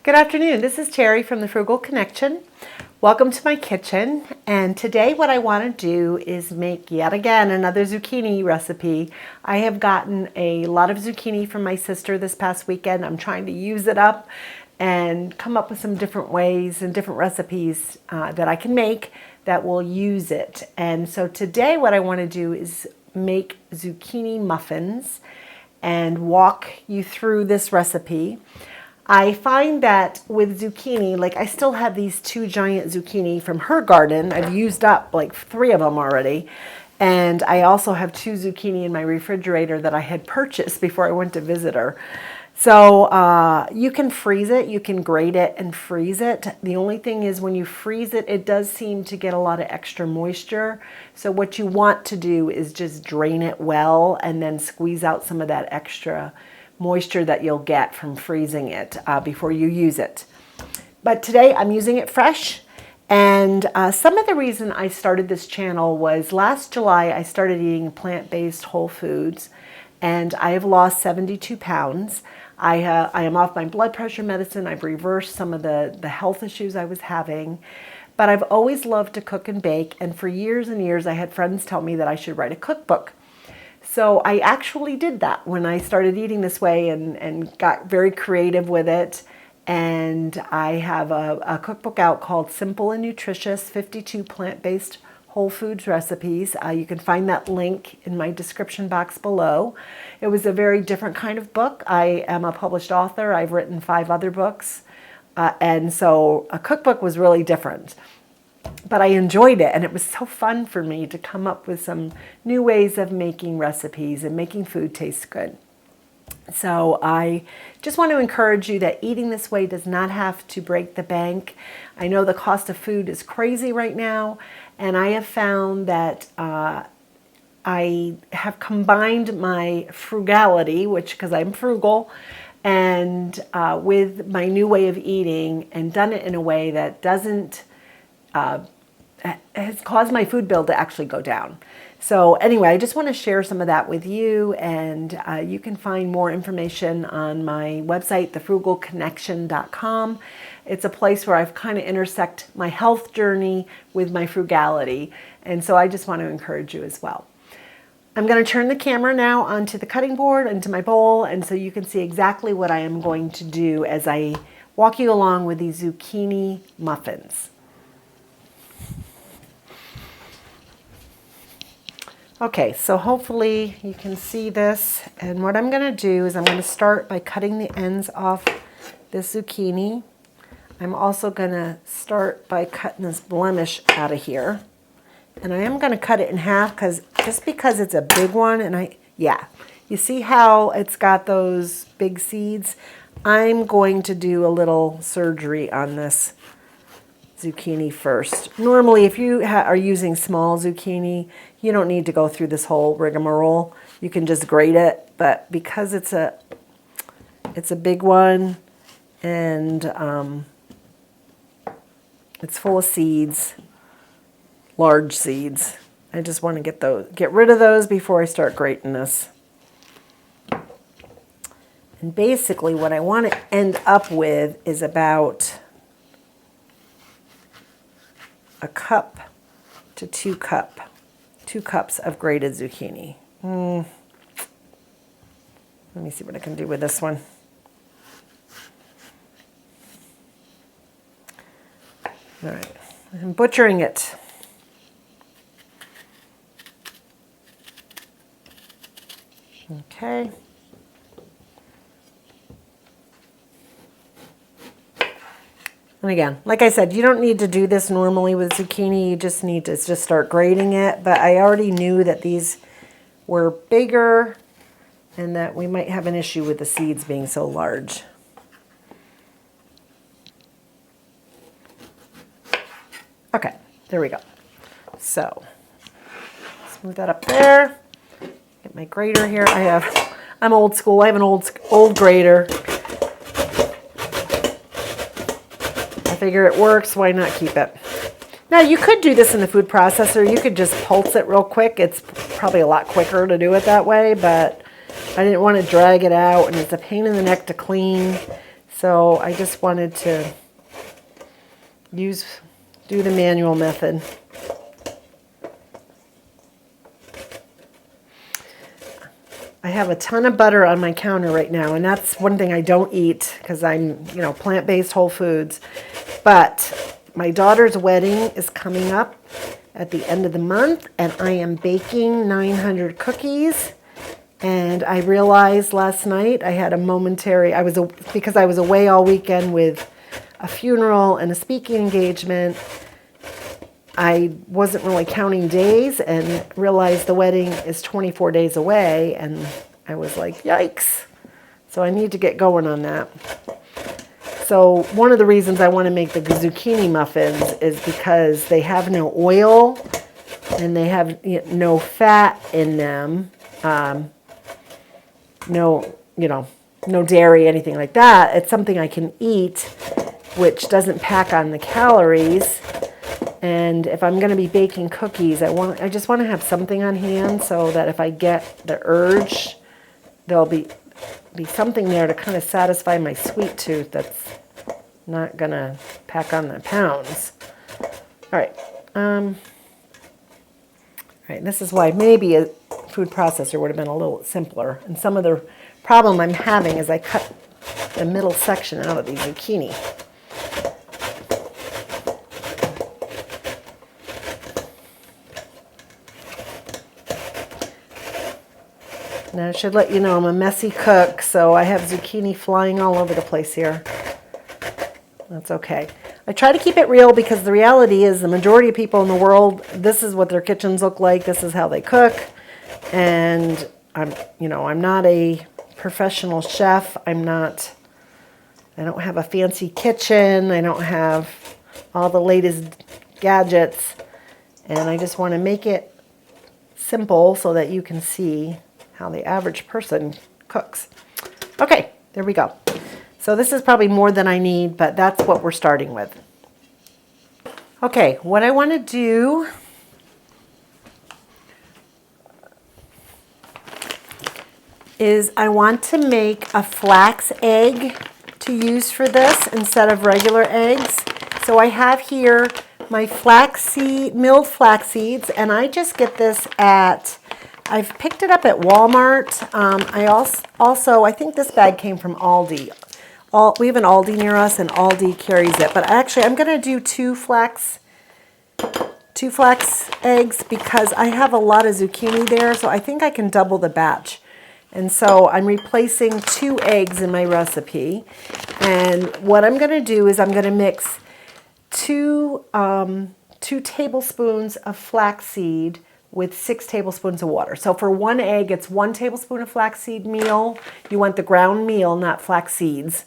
Good afternoon. This is Terry from the Frugal Connection. Welcome to my kitchen. And today what I want to do is make yet again another zucchini recipe. I have gotten a lot of zucchini from my sister this past weekend. I'm trying to use it up and come up with some different ways and different recipes that I can make that will use it. And so today what I want to do is make zucchini muffins and walk you through this recipe. I find that with zucchini, like I still have these 2 giant zucchini from her garden. I've used up like 3 of them already. And I also have 2 zucchini in my refrigerator that I had purchased before I went to visit her. So you can freeze it, you can grate it and freeze it. The only thing is when you freeze it, it does seem to get a lot of extra moisture. So what you want to do is just drain it well and then squeeze out some of that extra moisture that you'll get from freezing it before you use it. But today I'm using it fresh. And some of the reason I started this channel was last July I started eating plant-based whole foods and I have lost 72 pounds. I am off my blood pressure medicine. I've reversed some of the health issues I was having. But I've always loved to cook and bake, and for years and years I had friends tell me that I should write a cookbook. So I actually did that when I started eating this way and got very creative with it. And I have a cookbook out called Simple and Nutritious 52 Plant-Based Whole Foods Recipes. You can find that link in my description box below. It was a very different kind of book. I am a published author. I've written 5 other books. And so a cookbook was really different. But I enjoyed it, and it was so fun for me to come up with some new ways of making recipes and making food taste good. So I just want to encourage you that eating this way does not have to break the bank. I know the cost of food is crazy right now, and I have found that I have combined my frugality, because I'm frugal, and with my new way of eating and done it in a way that doesn't has caused my food bill to actually go down. So anyway, I just want to share some of that with you, and you can find more information on my website, thefrugalconnection.com. It's a place where I've kind of intersect my health journey with my frugality, and so I just want to encourage you as well. I'm going to turn the camera now onto the cutting board, into my bowl, and so you can see exactly what I am going to do as I walk you along with these zucchini muffins. Okay, so hopefully you can see this, and what I'm going to do is I'm going to start by cutting the ends off this zucchini. I'm also going to start by cutting this blemish out of here, and I am going to cut it in half just because it's a big one, and you see how it's got those big seeds? I'm going to do a little surgery on this zucchini first. Normally, if you are using small zucchini, you don't need to go through this whole rigmarole. You can just grate it, but because it's a big one and it's full of seeds, large seeds, I just want to get rid of those before I start grating this. And basically what I want to end up with is about a cup to 2 cups of grated zucchini. Let me see what I can do with this one. All right, I'm butchering it. Okay. And again, like I said, you don't need to do this normally with zucchini. You just need to just start grating it. But I already knew that these were bigger and that we might have an issue with the seeds being so large. Okay, there we go. So, let's move that up there. Get my grater here. I'm old school. I have an old grater. I figure it works, why not keep it? Now you could do this in the food processor. You could just pulse it real quick. It's probably a lot quicker to do it that way, but I didn't want to drag it out, and it's a pain in the neck to clean. So I just wanted to do the manual method. I have a ton of butter on my counter right now, and that's one thing I don't eat because I'm, plant-based whole foods. But my daughter's wedding is coming up at the end of the month, and I am baking 900 cookies. And I realized last night I had a momentary, because I was away all weekend with a funeral and a speaking engagement, I wasn't really counting days and realized the wedding is 24 days away, and I was like, yikes. So I need to get going on that. So one of the reasons I want to make the zucchini muffins is because they have no oil and they have no fat in them. No dairy, anything like that. It's something I can eat, which doesn't pack on the calories. And if I'm going to be baking cookies, I just want to have something on hand so that if I get the urge, there'll be something there to kind of satisfy my sweet tooth that's not going to pack on the pounds. All right. All right, this is why maybe a food processor would have been a little simpler. And some of the problem I'm having is I cut the middle section out of the zucchini. Now I should let you know I'm a messy cook, so I have zucchini flying all over the place here. That's okay. I try to keep it real because the reality is the majority of people in the world, this is what their kitchens look like, this is how they cook. And I'm not a professional chef. I don't have a fancy kitchen. I don't have all the latest gadgets. And I just want to make it simple so that you can see how the average person cooks. Okay, there we go. So this is probably more than I need, but that's what we're starting with. Okay, what I want to do is I want to make a flax egg to use for this instead of regular eggs. So I have here my milled flax seeds, and I just get this I've picked it up at Walmart. I think this bag came from Aldi. We have an Aldi near us, and Aldi carries it. But actually, I'm going to do two flax eggs because I have a lot of zucchini there, so I think I can double the batch. And so I'm replacing 2 eggs in my recipe. And what I'm going to do is I'm going to mix 2 tablespoons of flaxseed with 6 tablespoons of water. So for 1 egg, it's 1 tablespoon of flaxseed meal. You want the ground meal, not flax seeds,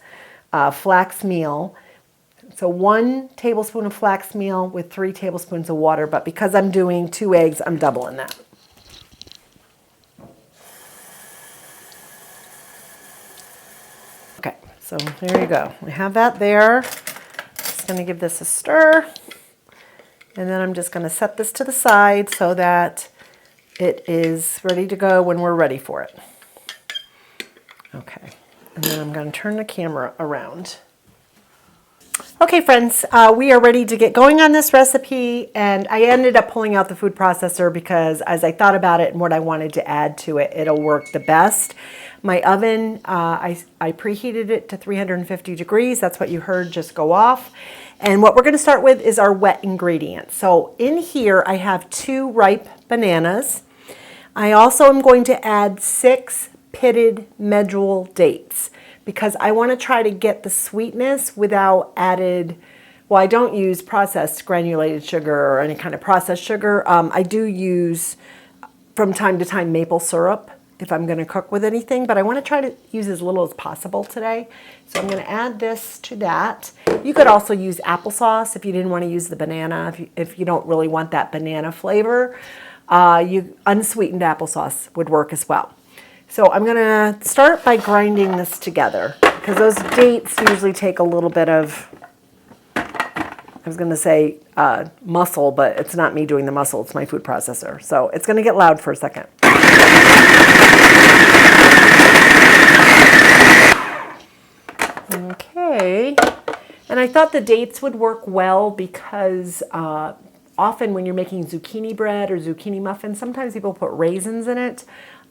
flax meal. So 1 tablespoon of flax meal with 3 tablespoons of water. But because I'm doing 2 eggs, I'm doubling that. Okay, so there you go. We have that there. Just going to give this a stir. And then I'm just going to set this to the side so that it is ready to go when we're ready for it. Okay, and then I'm going to turn the camera around. Okay, friends, we are ready to get going on this recipe, and I ended up pulling out the food processor because as I thought about it and what I wanted to add to it, it'll work the best. My oven, I preheated it to 350 degrees. That's what you heard just go off. And what we're going to start with is our wet ingredients. So in here, I have 2 ripe bananas. I also am going to add 6 pitted medjool dates because I want to try to get the sweetness without I don't use processed granulated sugar or any kind of processed sugar. I do use, from time to time, maple syrup if I'm going to cook with anything, but I want to try to use as little as possible today. So I'm going to add this to that. You could also use applesauce if you didn't want to use the banana, if you don't really want that banana flavor. Unsweetened applesauce would work as well. So I'm going to start by grinding this together because those dates usually take a little bit of, I was going to say muscle, but it's not me doing the muscle, it's my food processor. So it's going to get loud for a second. Okay. And I thought the dates would work well because often when you're making zucchini bread or zucchini muffins, sometimes people put raisins in it.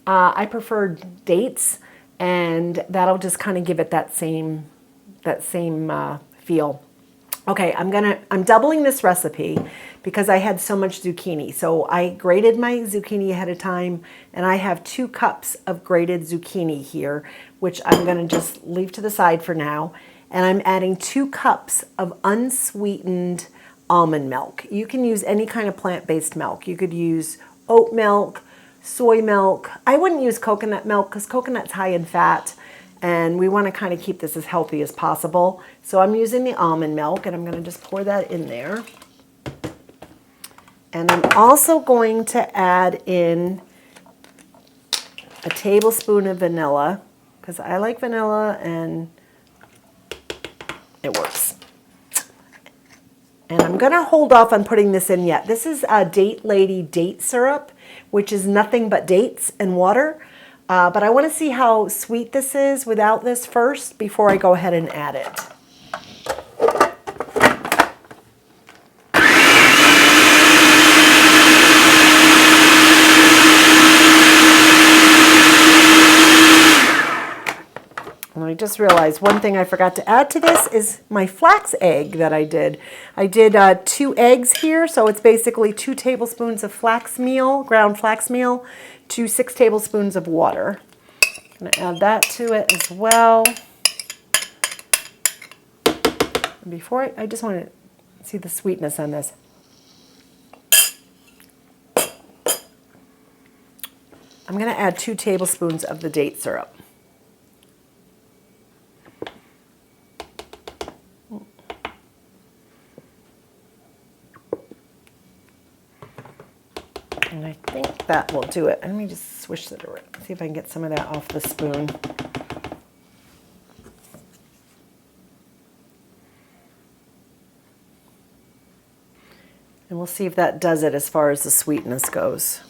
I prefer dates, and that'll just kind of give it that same feel. Okay, I'm doubling this recipe because I had so much zucchini. So I grated my zucchini ahead of time, and I have 2 cups of grated zucchini here, which I'm gonna just leave to the side for now. And I'm adding 2 cups of unsweetened almond milk. You can use any kind of plant-based milk. You could use oat milk, soy milk. I wouldn't use coconut milk because coconut's high in fat, and we want to kind of keep this as healthy as possible. So I'm using the almond milk, and I'm going to just pour that in there. And I'm also going to add in a tablespoon of vanilla because I like vanilla and it works. And I'm going to hold off on putting this in yet. This is a Date Lady date syrup, which is nothing but dates and water. But I want to see how sweet this is without this first before I go ahead and add it. And I just realized one thing I forgot to add to this is my flax egg that I did. I did 2 eggs here, so it's basically 2 tablespoons of flax meal, ground flax meal, to 6 tablespoons of water. I'm going to add that to it as well. And before I just want to see the sweetness on this. I'm going to add 2 tablespoons of the date syrup. And I think that will do it. Let me just swish it around. See if I can get some of that off the spoon. And we'll see if that does it as far as the sweetness goes.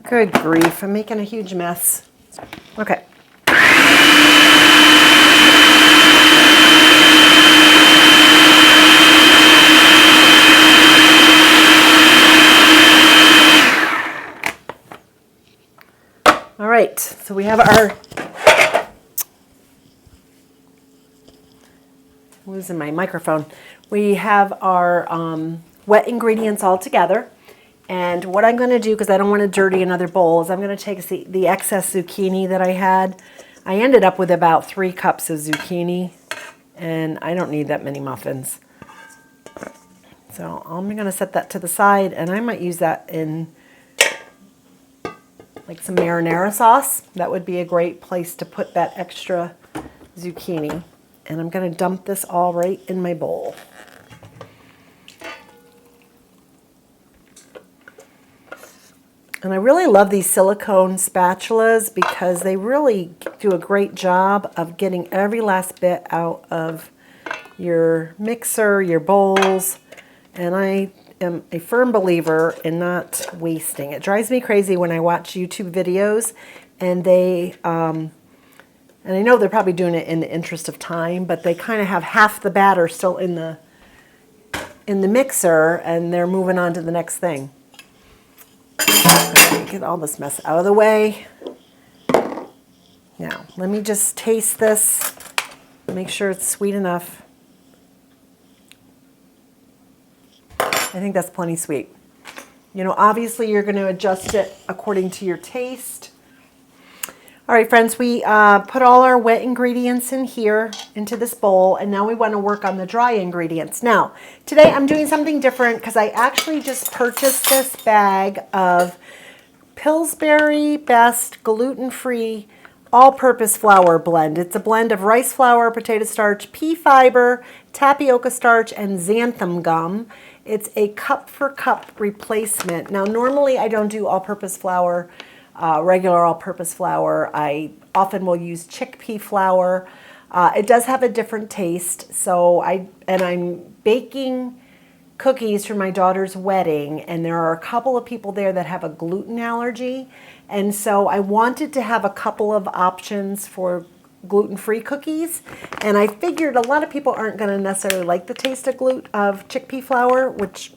Good grief, I'm making a huge mess. Okay. All right, so we have our, losing my microphone. We have our wet ingredients all together. And what I'm going to do, because I don't want to dirty another bowl, is I'm going to take the excess zucchini that I had. I ended up with about 3 cups of zucchini, and I don't need that many muffins. So I'm going to set that to the side, and I might use that in like some marinara sauce. That would be a great place to put that extra zucchini. And I'm going to dump this all right in my bowl. And I really love these silicone spatulas because they really do a great job of getting every last bit out of your mixer, your bowls. And I am a firm believer in not wasting. It drives me crazy when I watch YouTube videos and they, and I know they're probably doing it in the interest of time, but they kind of have half the batter still in the mixer and they're moving on to the next thing. Okay, get all this mess out of the way. Now, let me just taste this, make sure it's sweet enough. I think that's plenty sweet. You know, obviously you're going to adjust it according to your taste. All right, friends, we put all our wet ingredients in here into this bowl, and now we want to work on the dry ingredients. Now, today I'm doing something different because I actually just purchased this bag of Pillsbury Best gluten-free all-purpose flour blend. It's a blend of rice flour, potato starch, pea fiber, tapioca starch, and xanthan gum. It's a cup-for-cup replacement. Now, normally I don't do all-purpose flour, regular all-purpose flour. I often will use chickpea flour. It does have a different taste. So I'm baking cookies for my daughter's wedding, and there are a couple of people there that have a gluten allergy. And so I wanted to have a couple of options for gluten-free cookies. And I figured a lot of people aren't going to necessarily like the taste of chickpea flour, which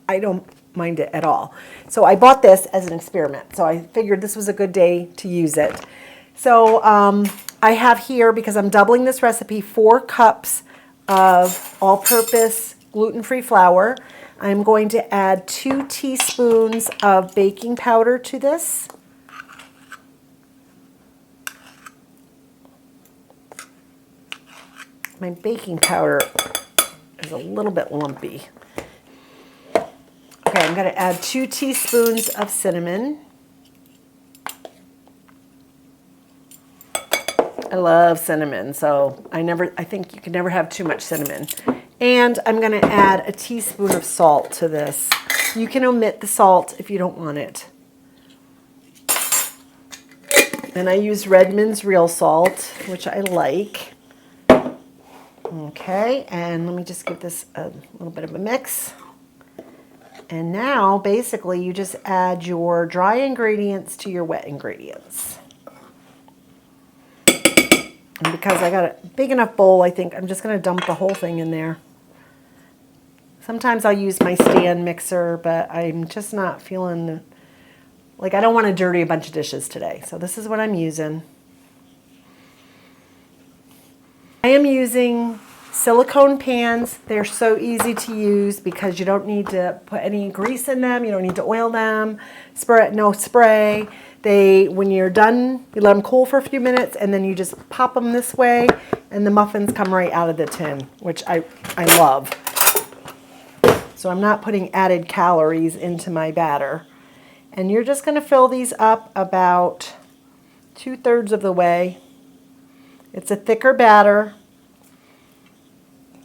I don't mind it at all. So I bought this as an experiment. So I figured this was a good day to use it. So I have here, because I'm doubling this recipe, 4 cups of all-purpose gluten-free flour. I'm going to add 2 teaspoons of baking powder to this. My baking powder is a little bit lumpy. Okay, I'm going to add 2 teaspoons of cinnamon. I love cinnamon, so I think you can never have too much cinnamon. And I'm going to add a teaspoon of salt to this. You can omit the salt if you don't want it. And I use Redmond's real salt, which I like. Okay, and let me just give this a little bit of a mix. And now, basically, you just add your dry ingredients to your wet ingredients. And because I got a big enough bowl, I think I'm just going to dump the whole thing in there. Sometimes I'll use my stand mixer, but I'm just not feeling, like I don't want to dirty a bunch of dishes today. So this is what I'm using. I am using silicone pans. They're so easy to use because you don't need to put any grease in them. You don't need to oil them. No spray. When you're done, you let them cool for a few minutes, and then you just pop them this way, and the muffins come right out of the tin, which I love. So I'm not putting added calories into my batter. And you're just going to fill these up about 2/3 of the way. It's a thicker batter.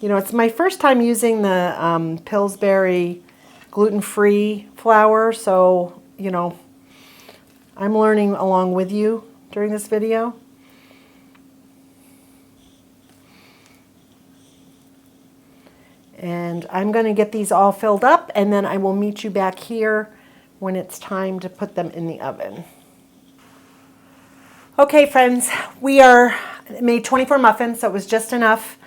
You know, it's my first time using the Pillsbury gluten-free flour, so, you know, I'm learning along with you during this video. And I'm going to get these all filled up, and then I will meet you back here when it's time to put them in the oven. Okay, friends, we made 24 muffins, so it was just enough.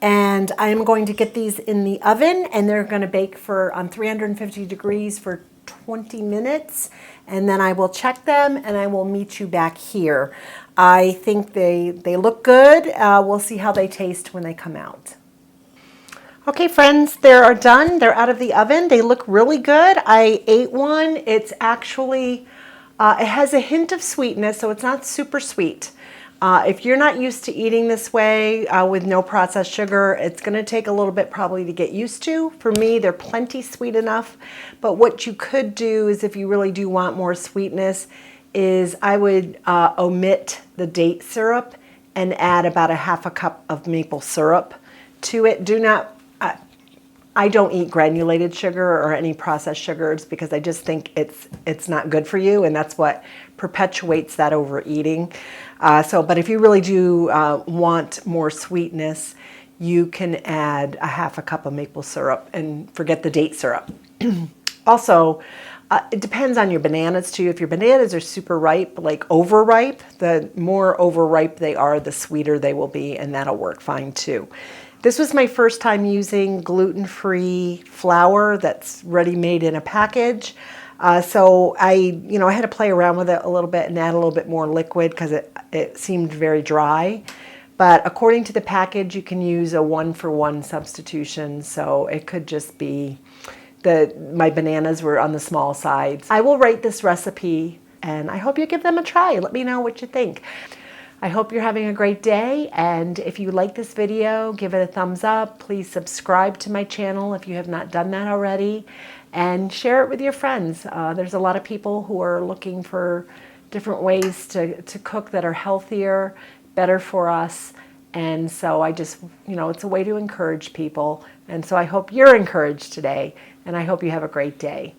And I'm going to get these in the oven, and they're going to bake on 350 degrees for 20 minutes. And then I will check them, and I will meet you back here. I think they look good. We'll see how they taste when they come out. Okay, friends, they are done. They're out of the oven. They look really good. I ate one. It's actually, it has a hint of sweetness, so it's not super sweet. If you're not used to eating this way with no processed sugar, it's going to take a little bit probably to get used to. For me, they're plenty sweet enough. But what you could do is, if you really do want more sweetness, is I would omit the date syrup and add about a 1/2 cup of maple syrup to it. I don't eat granulated sugar or any processed sugars because I just think it's not good for you, and that's what perpetuates that overeating. But if you really do want more sweetness, you can add a 1/2 cup of maple syrup and forget the date syrup. Also, it depends on your bananas too. If your bananas are super ripe, like overripe, the more overripe they are, the sweeter they will be, and that'll work fine too. This was my first time using gluten-free flour that's ready-made in a package. So I had to play around with it a little bit and add a little bit more liquid because it seemed very dry. But according to the package, you can use a 1-for-1 substitution. So it could just be my bananas were on the small sides. I will write this recipe, and I hope you give them a try. Let me know what you think. I hope you're having a great day, and if you like this video, give it a thumbs up. Please subscribe to my channel if you have not done that already, and share it with your friends. There's a lot of people who are looking for different ways to cook that are healthier, better for us, and so I just, it's a way to encourage people, and so I hope you're encouraged today, and I hope you have a great day.